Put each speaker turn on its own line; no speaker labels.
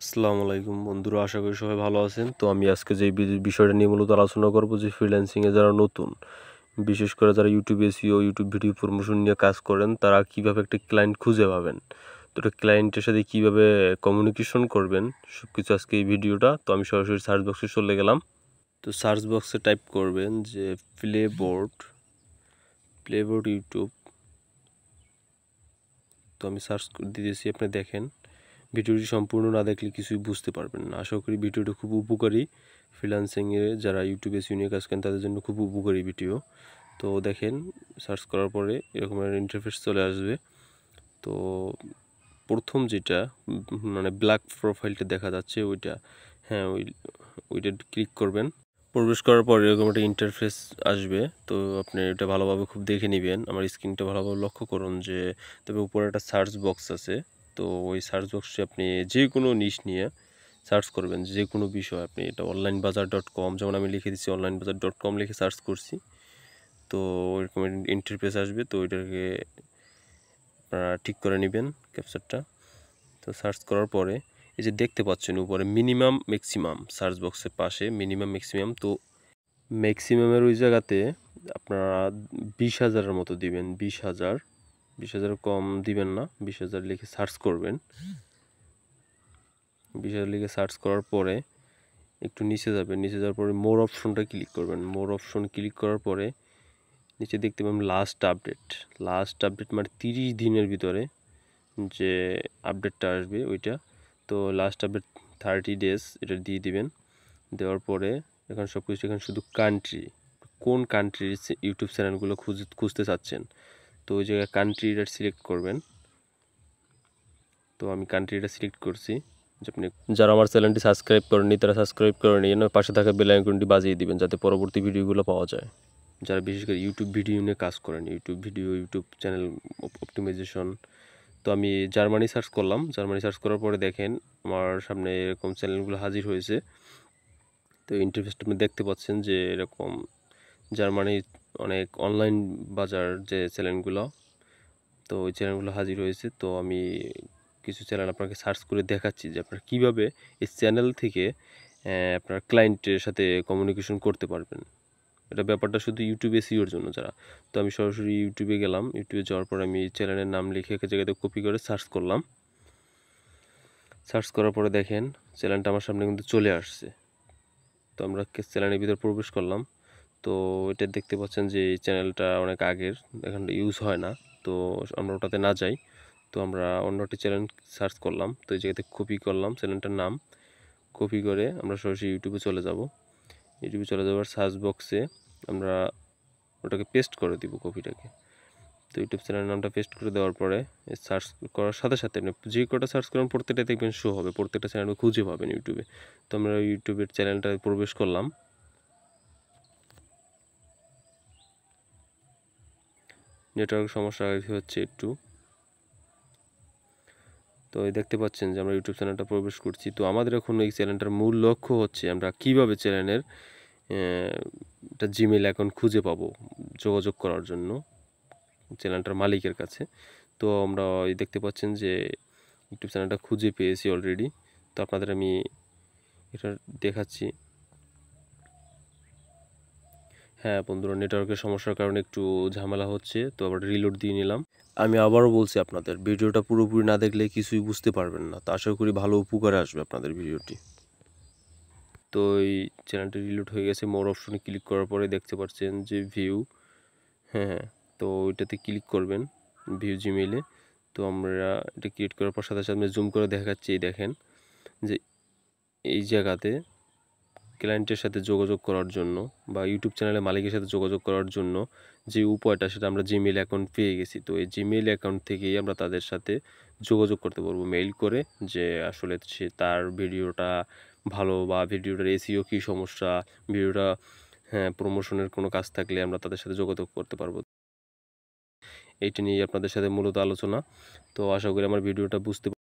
আসসালামু আলাইকুম বন্ধুরা, আশা করি সবাই ভালো আছেন। তো আমি আজকে যে বিষয়টা নিয়ে মূলত আলোচনা করব যে ফ্রিল্যান্সিংয়ে যারা নতুন, বিশেষ করে যারা YouTube SEO, YouTube video promotion নিয়ে কাজ করেন, তারা কিভাবে একটা ক্লায়েন্ট খুঁজে পাবেন, তো একটা ক্লায়েন্টের সাথে কিভাবে কমিউনিকেশন করবেন, সব কিছু আজকে এই ভিডিওটা। তো আমি সরাসরি সার্চ বক্সে চলে গেলাম। তো সার্চ বক্সে টাইপ করবেন যে প্লেবোর্ড ইউটিউব। তো আমি সার্চ দিয়েছি, আপনি দেখেন। ভিডিওটি সম্পূর্ণ না দেখলে কিছুই বুঝতে পারবেন না। আশা করি ভিডিওটি খুব উপকারী, ফ্রিল্যান্সিংয়ে যারা ইউটিউবে সিনিয়র কাজ করেন তাদের জন্য খুব উপকারী ভিডিও। তো দেখেন, সার্চ করার পরে এরকম একটা ইন্টারফেস চলে আসবে। তো প্রথম যেটা মানে ব্ল্যাক প্রোফাইলটা দেখা যাচ্ছে ওইটা, হ্যাঁ ওইটা ক্লিক করবেন। প্রবেশ করার পর এরকম একটা ইন্টারফেস আসবে। তো আপনি এটা ভালোভাবে খুব দেখে নেবেন। আমার স্ক্রিনটা ভালোভাবে লক্ষ্য করুন যে, তবে উপরে একটা সার্চ বক্স আছে। তো ওই সার্চ বক্সে আপনি যে কোনো নিশ নিয়ে সার্চ করবেন, যে কোনো বিষয়। আপনি এটা onlinebazaar.com, যেমন আমি লিখে দিচ্ছি onlinebazaar.com লিখে সার্চ করছি। তো ওইরকম ইন্টারফেস আসবে। তো ওইটাকে আপনারা ঠিক করে নেবেন ক্যাপচারটা। তো সার্চ করার পরে এই যে দেখতে পাচ্ছেন উপরে মিনিমাম ম্যাক্সিমাম, সার্চ বক্সের পাশে মিনিমাম ম্যাক্সিমাম। তো ম্যাক্সিমামের ওই জায়গাতে আপনারা 20,000-এর মতো দিবেন। 20,000 কম দিবেন না। 20,000 লিখে সার্চ করবেন। 20,000 লিখে সার্চ করার পরে একটু নিচে যাবেন। নিচে যাওয়ার পরে মোর অপশনটা ক্লিক করবেন। মোর অপশন ক্লিক করার পরে নিচে দেখতে পাবেন লাস্ট আপডেট মানে 30 দিনের ভিতরে যে আপডেটটা আসবে ওইটা। তো লাস্ট আপডেট 30 ডেজ, এটা দিয়ে দিবেন। দেওয়ার পরে এখন সব কিছু, এখানে শুধু কান্ট্রি, কোন কান্ট্রির ইউটিউব চ্যানেলগুলো খুঁজতে চাচ্ছেন, তো ওই জায়গায় কান্ট্রিটা সিলেক্ট করবেন। তো আমি কান্ট্রিটা সিলেক্ট করছি। যে আপনি যারা আমার চ্যানেলটি সাবস্ক্রাইব করেননি তারা সাবস্ক্রাইব করে নিন, পাশে থাকা বেল আইকনটি বাজিয়ে দিবেন যাতে পরবর্তী ভিডিওগুলো পাওয়া যায়। যারা বিশেষ করে ইউটিউব ভিডিও নিয়ে কাজ করেন, ইউটিউব চ্যানেল অপটিমাইজেশন। তো আমি জার্মানি সার্চ করলাম। জার্মানি সার্চ করার পরে দেখেন আমার সামনে এরকম চ্যানেলগুলো হাজির হয়েছে। তো ইন্টারফেসটা আপনি দেখতে পাচ্ছেন যে এরকম জার্মানির অনেক অনলাইন বাজার যে চ্যানেলগুলো, তো ওই চ্যানেলগুলো হাজির হয়েছে। তো আমি কিছু চ্যানেল আপনাকে সার্চ করে দেখাচ্ছি যে আপনারা কীভাবে এই চ্যানেল থেকে আপনার ক্লায়েন্টের সাথে কমিউনিকেশন করতে পারবেন। এটা ব্যাপারটা শুধু ইউটিউব এসইওর জন্য যারা। তো আমি সরাসরি ইউটিউবে গেলাম। ইউটিউবে যাওয়ার পর আমি চ্যানেলের নাম লিখে এক জায়গাতে কপি করে সার্চ করলাম। সার্চ করার পরে দেখেন চ্যানেলটা আমার সামনে কিন্তু চলে আসছে। তো আমরা চ্যানেলের ভিতর প্রবেশ করলাম। তো এটা দেখতে পাচ্ছেন যে এই চ্যানেলটা অনেক আগের, এখানটা ইউজ হয় না। তো আমরা ওটাতে না যাই। তো আমরা অন্য একটি চ্যানেল সার্চ করলাম। তো এই জায়গাতে কপি করলাম চ্যানেলটার নাম। কপি করে আমরা সরাসরি ইউটিউবে চলে যাব। ইউটিউবে চলে যাওয়ার সার্চ বক্সে আমরা ওটাকে পেস্ট করে দিব কপিটাকে। তো ইউটিউব চ্যানেলের নামটা পেস্ট করে দেওয়ার পরে সার্চ করার সাথে সাথে যে কটা সার্চ করেন প্রত্যেকটা দেখবেন শো হবে, প্রত্যেকটা চ্যানেল খুঁজে পাবেন ইউটিউবে। তো আমরা ইউটিউবের চ্যানেলটায় প্রবেশ করলাম। নেটওয়ার্ক সমস্যা হচ্ছে একটু। তো এই দেখতে পাচ্ছেন যে আমরা ইউটিউব চ্যানেলটা প্রবেশ করছি। তো আমাদের এখন এই চ্যানেলটার মূল লক্ষ্য হচ্ছে আমরা কীভাবে চ্যানেলের একটা জিমেইল অ্যাকাউন্ট খুঁজে পাবো যোগাযোগ করার জন্য চ্যানেলটার মালিকের কাছে। তো আমরা এই দেখতে পাচ্ছেন যে ইউটিউব চ্যানেলটা খুঁজে পেয়েছি অলরেডি। তো আপনাদের আমি এটা দেখাচ্ছি। হ্যাঁ বন্ধুরা, নেটওয়ার্কের সমস্যার কারণে একটু ঝামেলা হচ্ছে। তো আবার রিলোড দিয়ে নিলাম। আমি আবারও বলছি, আপনাদের ভিডিওটা পুরোপুরি না দেখলে কিছুই বুঝতে পারবেন না। তো আশা করি ভালো উপকারে আসবে আপনাদের ভিডিওটি। তো এই চ্যানেলটি রিলোড হয়ে গেছে। মোর অপশনে ক্লিক করার পরে দেখতে পাচ্ছেন যে ভিউ, হ্যাঁ, তো ওইটাতে ক্লিক করবেন, ভিউ জিমেইলে। তো আমরা এটা ক্রিয়েট করার পর সাথে সাথে জুম করে দেখাচ্ছি। দেখেন যে এই জায়গাতে ক্লায়েন্টের সাথে যোগাযোগ করার জন্য বা ইউটিউব চ্যানেলের মালিকের সাথে যোগাযোগ করার জন্য যে উপায়টা, সেটা আমরা জিমেইল অ্যাকাউন্ট পেয়ে গেছি। তো এই জিমেইল অ্যাকাউন্ট থেকেই আমরা তাদের সাথে যোগাযোগ করতে পারবো মেইল করে, যে আসলে সে তার ভিডিওটা ভালো বা ভিডিওটার এসইও কী সমস্যা, ভিডিওটা হ্যাঁ প্রমোশনের কোনো কাজ থাকলে আমরা তাদের সাথে যোগাযোগ করতে পারবো। এইটা নিয়ে আপনাদের সাথে মূলত আলোচনা। তো আশা করি আমার ভিডিওটা বুঝতে